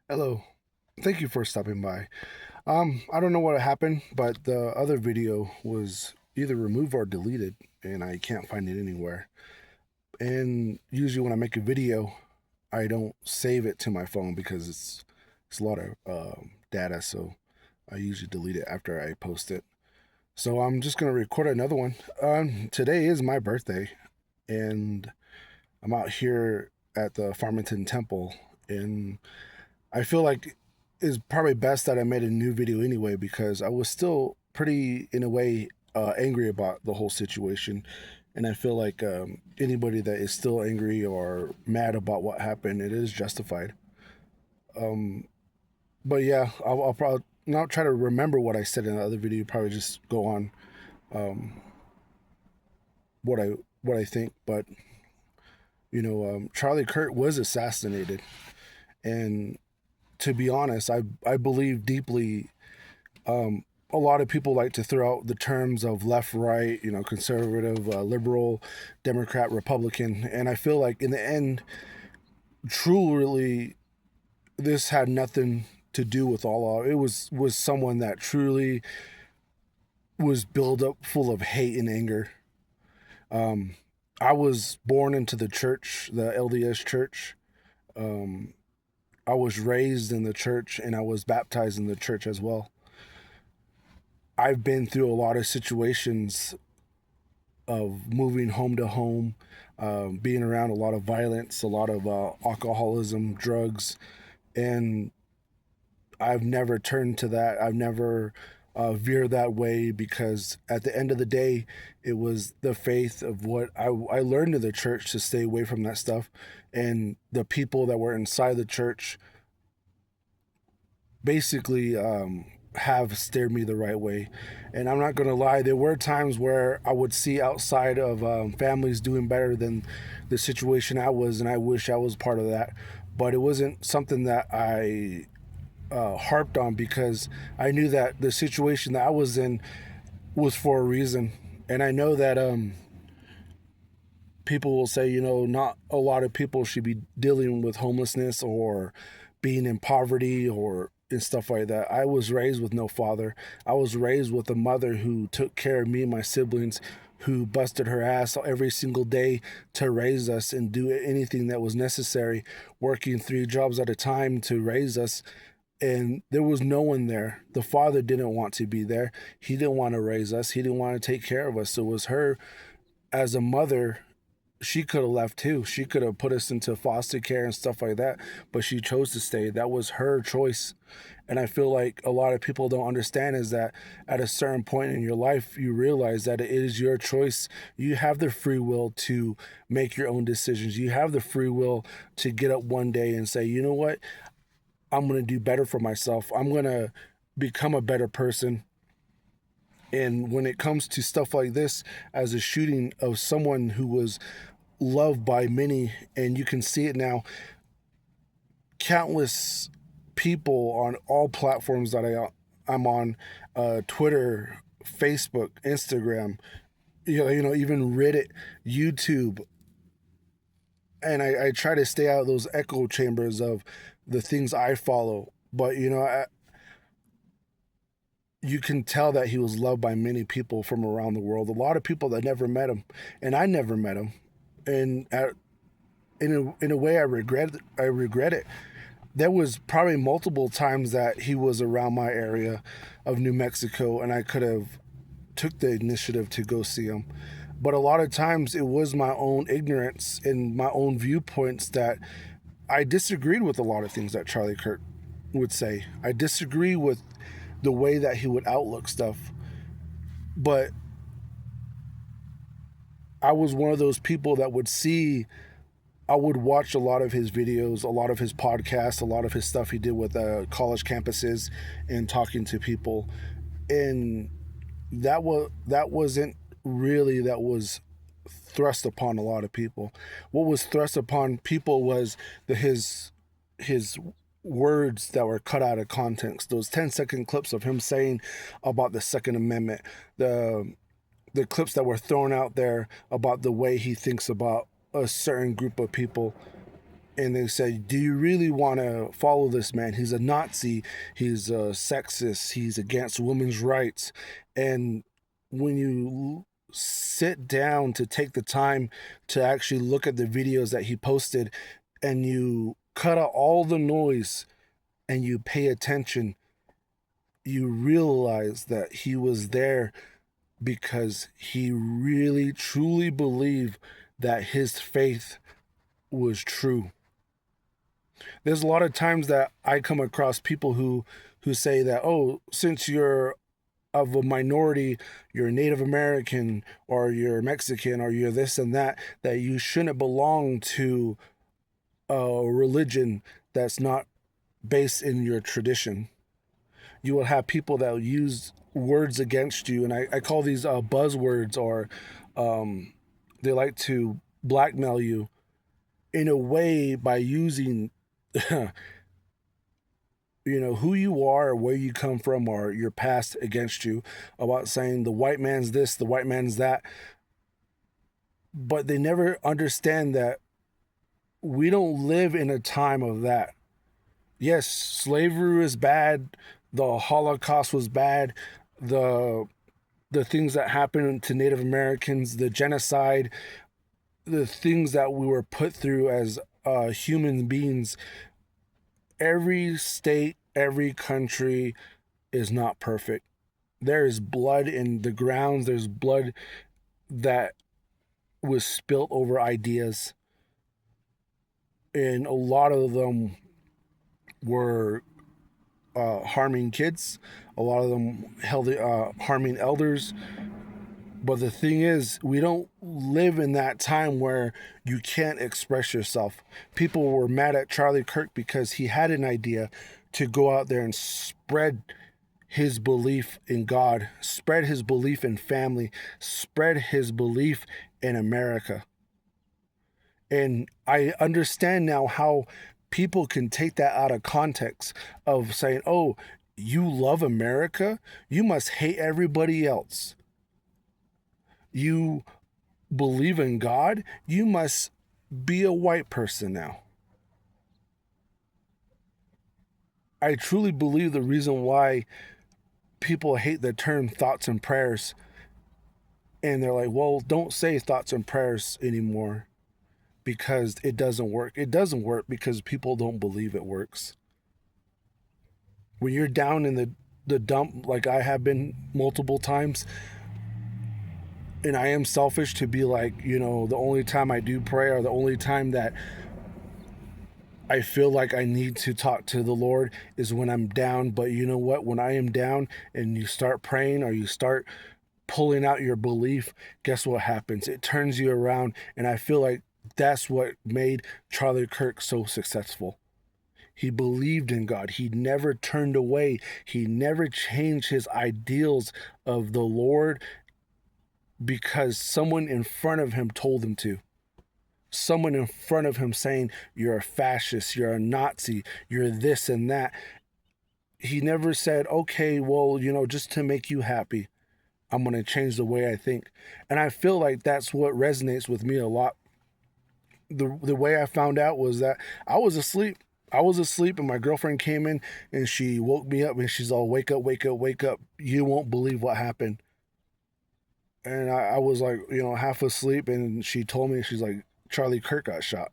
Hello. Thank you for stopping by. I don't know what happened, but the other video was either removed or deleted, and I can't find it anywhere. And usually when I make a video, I don't save it to my phone because it's a lot of data, so I usually delete it after I post it. So I'm just gonna record another one. Today is my birthday, and I'm out here at the Farmington Temple, and I feel like it's probably best that I made a new video anyway because I was still pretty, in a way, angry about the whole situation. And I feel like anybody that is still angry or mad about what happened, it is justified. Um, but yeah, I'll probably not try to remember what I said in the other video. Probably just go on um, what I think. But Charlie Kirk was assassinated, and to be honest, I believe deeply. A lot of people like to throw out the terms of left, right, conservative, liberal, Democrat, Republican, and I feel like in the end, truly, this had nothing to do with all of it. Was someone that truly was built up full of hate and anger. Um, I was born into the church, the LDS church. Um, I was raised in the church, and I was baptized in the church as well. I've been through a lot of situations of moving home to home, being around a lot of violence, a lot of alcoholism, drugs, and I've never turned to that. I've never veered that way because at the end of the day, it was the faith of what I learned in the church to stay away from that stuff, and the people that were inside the church basically have steered me the right way. And I'm not going to lie, there were times where I would see outside of families doing better than the situation I was, and I wish I was part of that. But it wasn't something that I harped on because I knew that the situation that I was in was for a reason. And I know that people will say, not a lot of people should be dealing with homelessness or being in poverty or and stuff like that. I was raised with no father. I was raised with a mother who took care of me and my siblings, who busted her ass every single day to raise us and do anything that was necessary, working 3 jobs at a time to raise us. And there was no one there. The father didn't want to be there. He didn't want to raise us. He didn't want to take care of us. So it was her as a mother. She could have left too. She could have put us into foster care and stuff like that, but she chose to stay. That was her choice. And I feel like a lot of people don't understand is that at a certain point in your life, you realize that it is your choice. You have the free will to make your own decisions. You have the free will to get up one day and say, you know what? I'm going to do better for myself. I'm going to become a better person. And when it comes to stuff like this, as a shooting of someone who was loved by many, and you can see it now, countless people on all platforms that I'm on, Twitter, Facebook, Instagram, even Reddit, YouTube, and I try to stay out of those echo chambers of the things I follow. But you can tell that he was loved by many people from around the world. A lot of people that never met him, and I never met him. And in a way, I regret it. There was probably multiple times that he was around my area of New Mexico, and I could have took the initiative to go see him. But a lot of times, it was my own ignorance and my own viewpoints that I disagreed with a lot of things that Charlie Kirk would say. I disagree with the way that he would outlook stuff. But I was one of those people that would see, I would watch a lot of his videos, a lot of his podcasts, a lot of his stuff he did with college campuses and talking to people. And that wasn't really that was thrust upon a lot of people. What was thrust upon people was his words that were cut out of context. Those 10-second clips of him saying about the Second Amendment, the clips that were thrown out there about the way he thinks about a certain group of people. and they said, do you really want to follow this man? He's a Nazi, he's a sexist, he's against women's rights. And when you sit down to take the time to actually look at the videos that he posted, and you cut out all the noise and you pay attention, you realize that he was there because he really truly believed that his faith was true. There's a lot of times that I come across people who say that, oh, since you're of a minority, you're Native American or you're Mexican or you're this and that you shouldn't belong to a religion that's not based in your tradition. You will have people that will use words against you, and I call these buzzwords, or they like to blackmail you in a way by using who you are or where you come from or your past against you, about saying the white man's this, the white man's that. But they never understand that we don't live in a time of that. Yes, slavery was bad, the Holocaust was bad, the things that happened to Native Americans, the genocide, the things that we were put through as human beings. Every state, every country is not perfect. There is blood in the grounds. There's blood that was spilt over ideas. And a lot of them were harming kids. A lot of them harming elders. But the thing is, we don't live in that time where you can't express yourself. People were mad at Charlie Kirk because he had an idea to go out there and spread his belief in God, spread his belief in family, spread his belief in America. And I understand now how people can take that out of context of saying, oh, you love America? You must hate everybody else. You believe in God? You must be a white person now. I truly believe the reason why people hate the term thoughts and prayers, and they're like, well, don't say thoughts and prayers anymore because it doesn't work. It doesn't work because people don't believe it works. When you're down in the dump, like I have been multiple times, and I am selfish to be like, the only time I do pray, or the only time that I feel like I need to talk to the Lord, is when I'm down. But you know what? When I am down and you start praying or you start pulling out your belief, guess what happens? It turns you around. And I feel like that's what made Charlie Kirk so successful. He believed in God. He never turned away. He never changed his ideals of the Lord because someone in front of him told him to. Someone in front of him saying, you're a fascist, you're a Nazi, you're this and that. He never said, okay, well, just to make you happy, I'm going to change the way I think. And I feel like that's what resonates with me a lot. The way I found out was that I was asleep. And my girlfriend came in and she woke me up and she's all, wake up, wake up, wake up. You won't believe what happened. And I was like, half asleep, and she told me, she's like, Charlie Kirk got shot.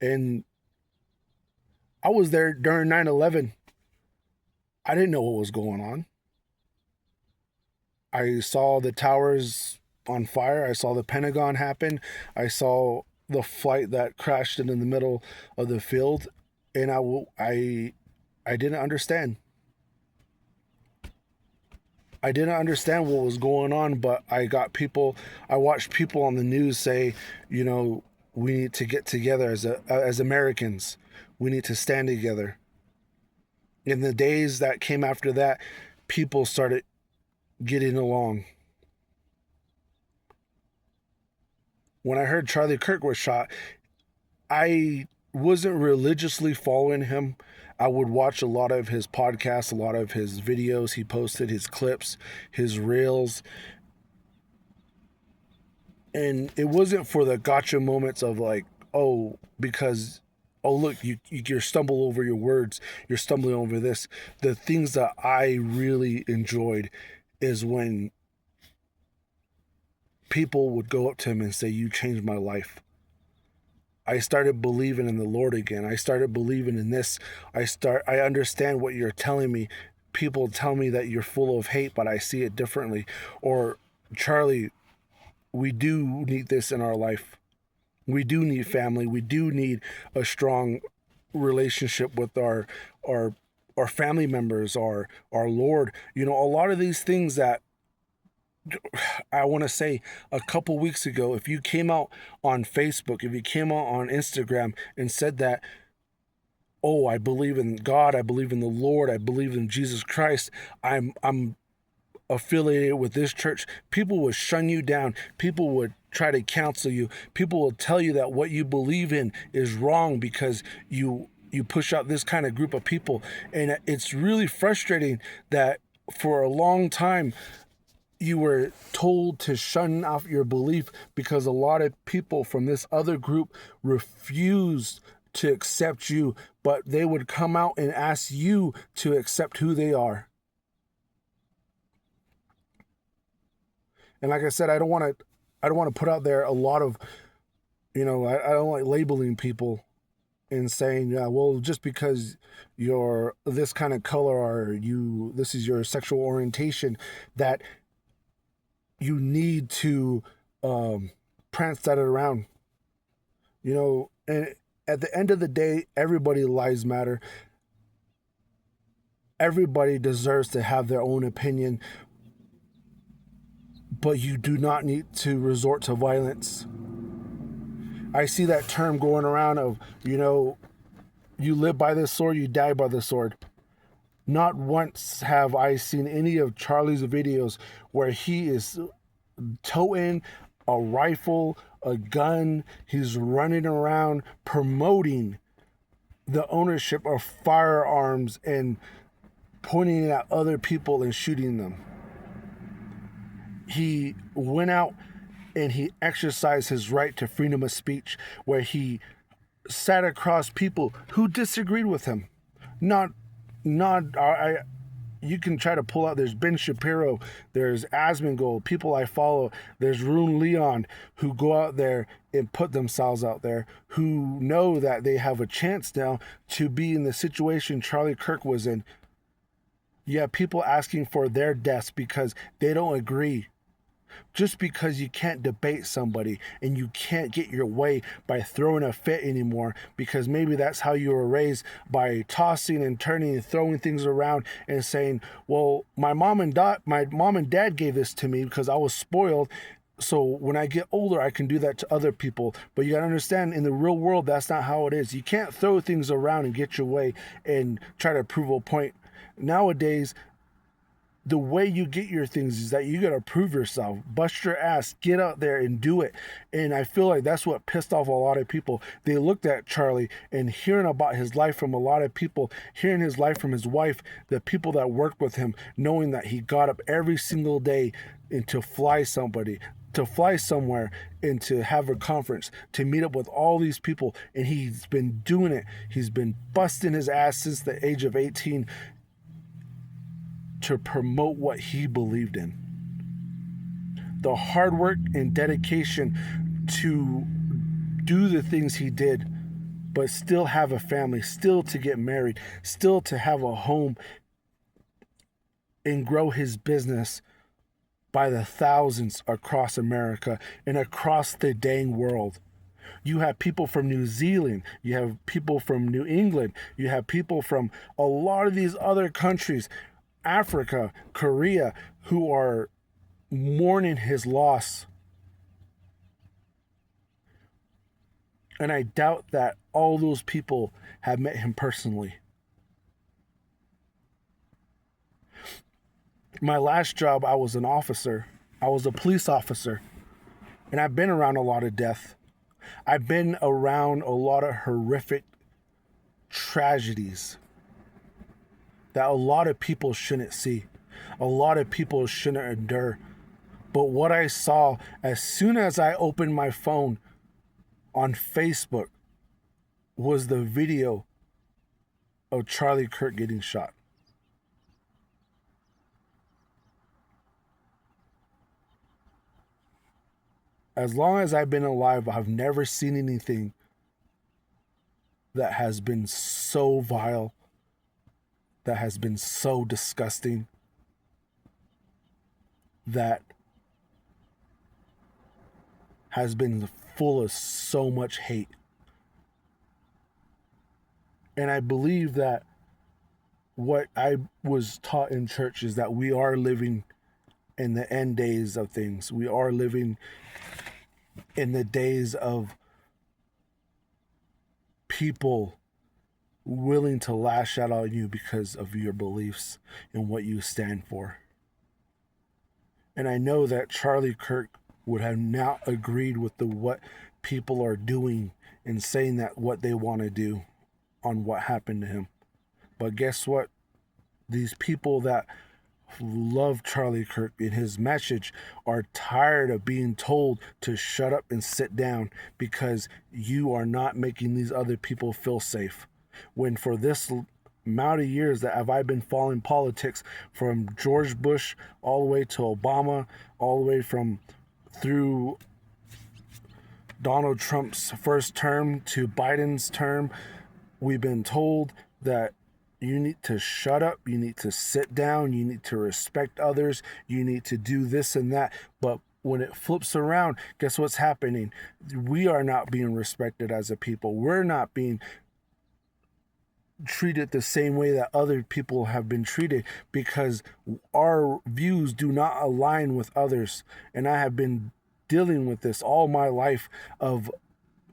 And I was there during 9/11. I didn't know what was going on. I saw the towers on fire. I saw the Pentagon happen. I saw the flight that crashed in the middle of the field. And I didn't understand. I didn't understand what was going on, but I watched people on the news say, we need to get together as Americans. We need to stand together. In the days that came after that, people started getting along. When I heard Charlie Kirk was shot, I wasn't religiously following him. I would watch a lot of his podcasts, a lot of his videos he posted, his clips, his reels. And it wasn't for the gotcha moments of like, oh, because, oh, look, you're stumbling over your words, you're stumbling over this. The things that I really enjoyed is when people would go up to him and say, "You changed my life." I started believing in the Lord again. I started believing in this. I understand what you're telling me. People tell me that you're full of hate, but I see it differently. Or, Charlie, we do need this in our life. We do need family. We do need a strong relationship with our our family members, our Lord. You know, a lot of these things that I want to say a couple weeks ago, if you came out on Facebook, if you came out on Instagram and said that, oh, I believe in God, I believe in the Lord, I believe in Jesus Christ, I'm affiliated with this church, people would shun you down. People would try to counsel you. People will tell you that what you believe in is wrong because you push out this kind of group of people. And it's really frustrating that for a long time you were told to shun off your belief because a lot of people from this other group refused to accept you, but they would come out and ask you to accept who they are. And like I said, I don't want to put out there a lot of, I don't like labeling people and saying, yeah, well, just because you're this kind of color or this is your sexual orientation, that you need to prance that around, and at the end of the day, everybody lives matter. Everybody deserves to have their own opinion, but you do not need to resort to violence. I see that term going around of, you live by the sword, you die by the sword. Not once have I seen any of Charlie's videos where he is toting a rifle, a gun, he's running around promoting the ownership of firearms and pointing it at other people and shooting them. He went out and he exercised his right to freedom of speech, where he sat across people who disagreed with him. Not, you can try to pull out, there's Ben Shapiro, there's Asmongold, people I follow, there's Rune Leon, who go out there and put themselves out there, who know that they have a chance now to be in the situation Charlie Kirk was in. You have people asking for their deaths because they don't agree. Just because you can't debate somebody and you can't get your way by throwing a fit anymore, because maybe that's how you were raised, by tossing and turning and throwing things around and saying, well, my mom and dad gave this to me because I was spoiled, so when I get older I can do that to other people. But you gotta understand, in the real world, that's not how it is. You can't throw things around and get your way and try to prove a point. Nowadays, the way you get your things is that you got to prove yourself, bust your ass, get out there and do it. And I feel like that's what pissed off a lot of people. They looked at Charlie and hearing about his life from a lot of people, hearing his life from his wife, the people that worked with him, knowing that he got up every single day and to fly somewhere and to have a conference, to meet up with all these people. And he's been doing it. He's been busting his ass since the age of 18 to promote what he believed in. The hard work and dedication to do the things he did, but still have a family, still to get married, still to have a home and grow his business by the thousands across America and across the dang world. You have people from New Zealand, you have people from New England, you have people from a lot of these other countries, Africa, Korea, who are mourning his loss. And I doubt that all those people have met him personally. My last job, I was an officer. I was a police officer. And I've been around a lot of death. I've been around a lot of horrific tragedies that a lot of people shouldn't see. A lot of people shouldn't endure. But what I saw, as soon as I opened my phone on Facebook was the video of Charlie Kirk getting shot. As long as I've been alive, I've never seen anything that has been so vile, that has been so disgusting, that has been full of so much hate. And I believe that what I was taught in church is that we are living in the end days of things. We are living in the days of people willing to lash out on you because of your beliefs and what you stand for. And I know that Charlie Kirk would have not agreed with what people are doing and saying that what they want to do on what happened to him. But guess what? These people that love Charlie Kirk and his message are tired of being told to shut up and sit down because you are not making these other people feel safe. When for this amount of years that have I been following politics, from George Bush all the way to Obama, all the way from through Donald Trump's first term to Biden's term, we've been told that you need to shut up, you need to sit down, you need to respect others, you need to do this and that. But when it flips around, guess what's happening? We are not being respected as a people. We're not being treated the same way that other people have been treated because our views do not align with others. And I have been dealing with this all my life of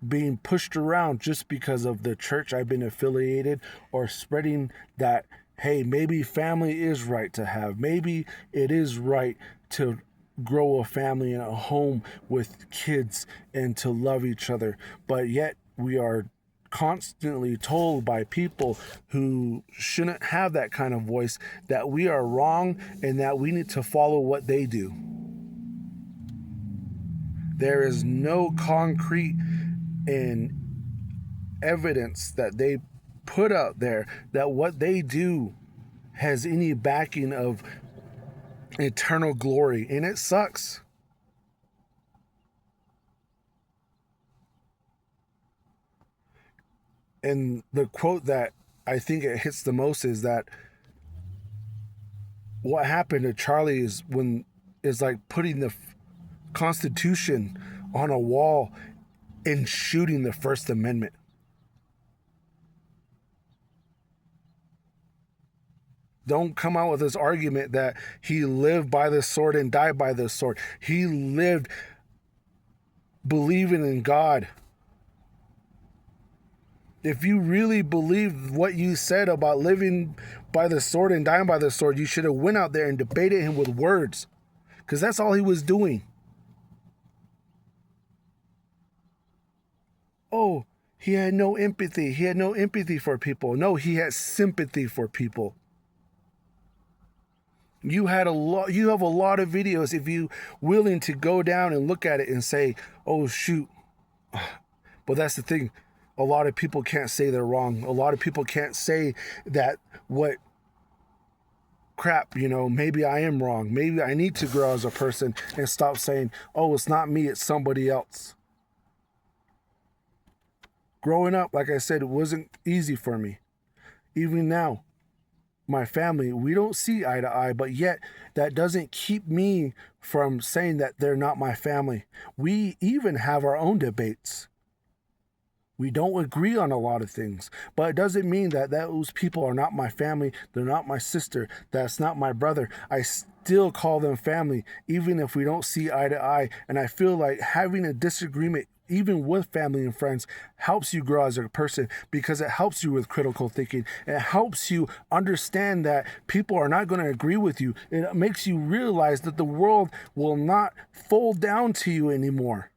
being pushed around just because of the church I've been affiliated, or spreading that, hey, maybe family is right to have. Maybe it is right to grow a family in a home with kids and to love each other. But yet we are constantly told by people who shouldn't have that kind of voice that we are wrong and that we need to follow what they do. There is no concrete and evidence that they put out there that what they do has any backing of eternal glory, and it sucks. And the quote that I think it hits the most is that what happened to Charlie is like putting the Constitution on a wall and shooting the First Amendment. Don't come out with this argument that he lived by the sword and died by the sword. He lived believing in God. If you really believe what you said about living by the sword and dying by the sword, you should have went out there and debated him with words, because that's all he was doing. Oh, he had no empathy. He had no empathy for people. No, he had sympathy for people. You have a lot of videos if you willing to go down and look at it and say, oh shoot. But that's the thing. A lot of people can't say they're wrong. A lot of people can't say that maybe I am wrong. Maybe I need to grow as a person and stop saying, oh, it's not me, it's somebody else. Growing up, like I said, it wasn't easy for me. Even now, my family, we don't see eye to eye, but yet that doesn't keep me from saying that they're not my family. We even have our own debates. We don't agree on a lot of things, but it doesn't mean that those people are not my family. They're not my sister. That's not my brother. I still call them family, even if we don't see eye to eye. And I feel like having a disagreement, even with family and friends, helps you grow as a person, because it helps you with critical thinking. It helps you understand that people are not going to agree with you. It makes you realize that the world will not fold down to you anymore.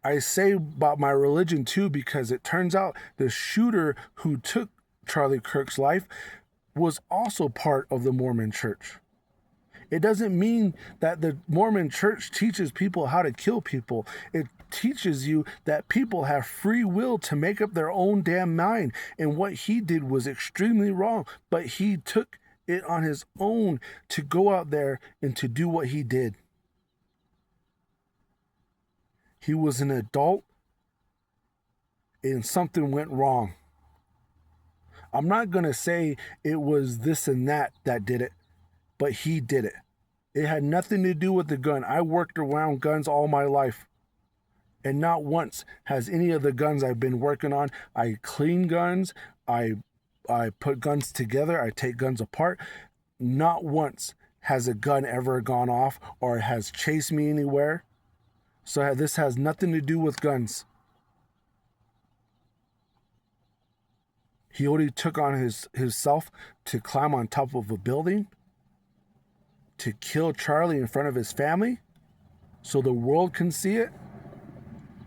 I say about my religion too, because it turns out the shooter who took Charlie Kirk's life was also part of the Mormon church. It doesn't mean that the Mormon church teaches people how to kill people. It teaches you that people have free will to make up their own damn mind. And what he did was extremely wrong, but he took it on his own to go out there and to do what he did. He was an adult and something went wrong. I'm not going to say it was this and that did it, but he did it. It had nothing to do with the gun. I worked around guns all my life. And not once has any of the guns I've been working on, I clean guns, I put guns together, I take guns apart. Not once has a gun ever gone off or has chased me anywhere. So this has nothing to do with guns. He only took on himself to climb on top of a building, to kill Charlie in front of his family so the world can see it.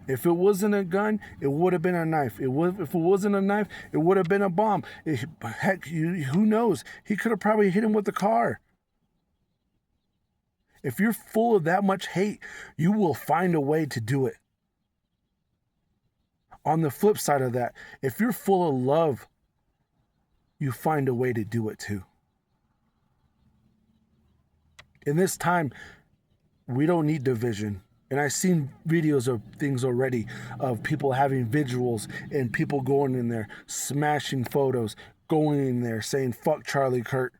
If it wasn't a gun, it would have been a knife. If it wasn't a knife, it would have been a bomb. Heck, who knows? He could have probably hit him with the car. If you're full of that much hate, you will find a way to do it. On the flip side of that, if you're full of love, you find a way to do it too. In this time, we don't need division. And I've seen videos of things already of people having vigils and people going in there, smashing photos, going in there saying, fuck Charlie Kirk.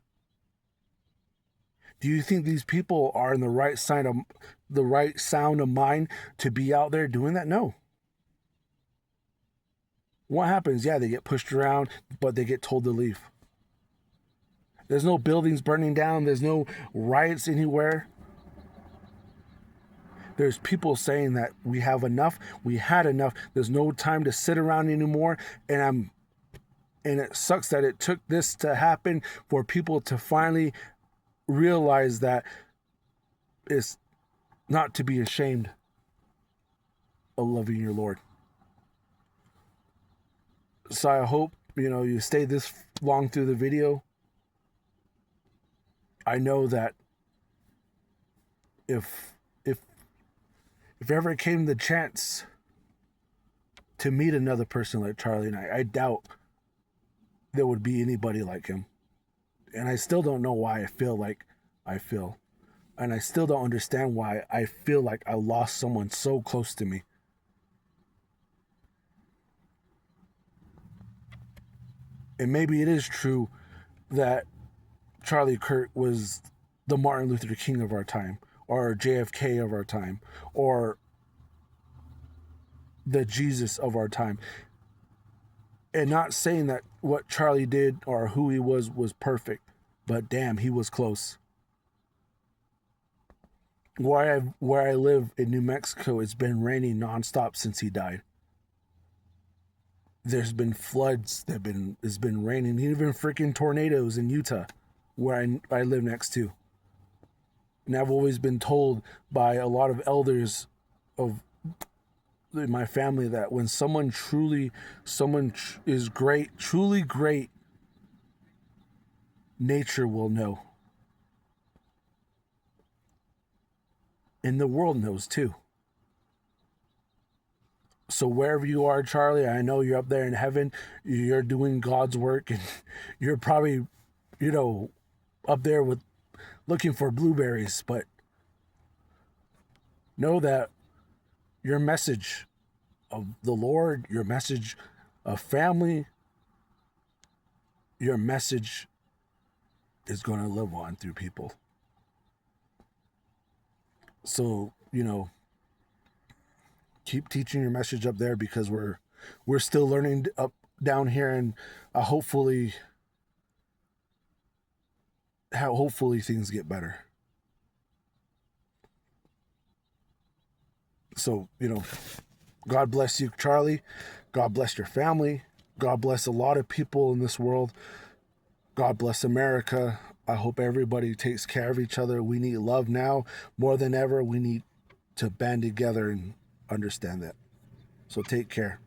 Do you think these people are in the right sound of mind to be out there doing that? No. What happens? Yeah, they get pushed around, but they get told to leave. There's no buildings burning down. There's no riots anywhere. There's people saying that we have enough. We had enough. There's no time to sit around anymore. And it sucks that it took this to happen for people to finally realize that it's not to be ashamed of loving your Lord. So I hope, you stayed this long through the video. I know that if ever came the chance to meet another person like Charlie and I doubt there would be anybody like him. And I still don't know why I feel like I feel. And I still don't understand why I feel like I lost someone so close to me. And maybe it is true that Charlie Kirk was the Martin Luther King of our time, or JFK of our time, or the Jesus of our time. And not saying that what Charlie did or who he was perfect, but damn, he was close. Where I live in New Mexico, it's been raining nonstop since he died. There's been floods, it's been raining, even freaking tornadoes in Utah, where I live next to. And I've always been told by a lot of elders of my family that when someone is great, truly great, nature will know. And the world knows too. So wherever you are, Charlie, I know you're up there in heaven, you're doing God's work, and you're probably, up there with looking for blueberries, but know that your message of the Lord, your message of family, your message is going to live on through people. So, keep teaching your message up there, because we're still learning up down here, and hopefully things get better. So, God bless you, Charlie. God bless your family. God bless a lot of people in this world. God bless America. I hope everybody takes care of each other. We need love now more than ever. We need to band together and understand that. So take care.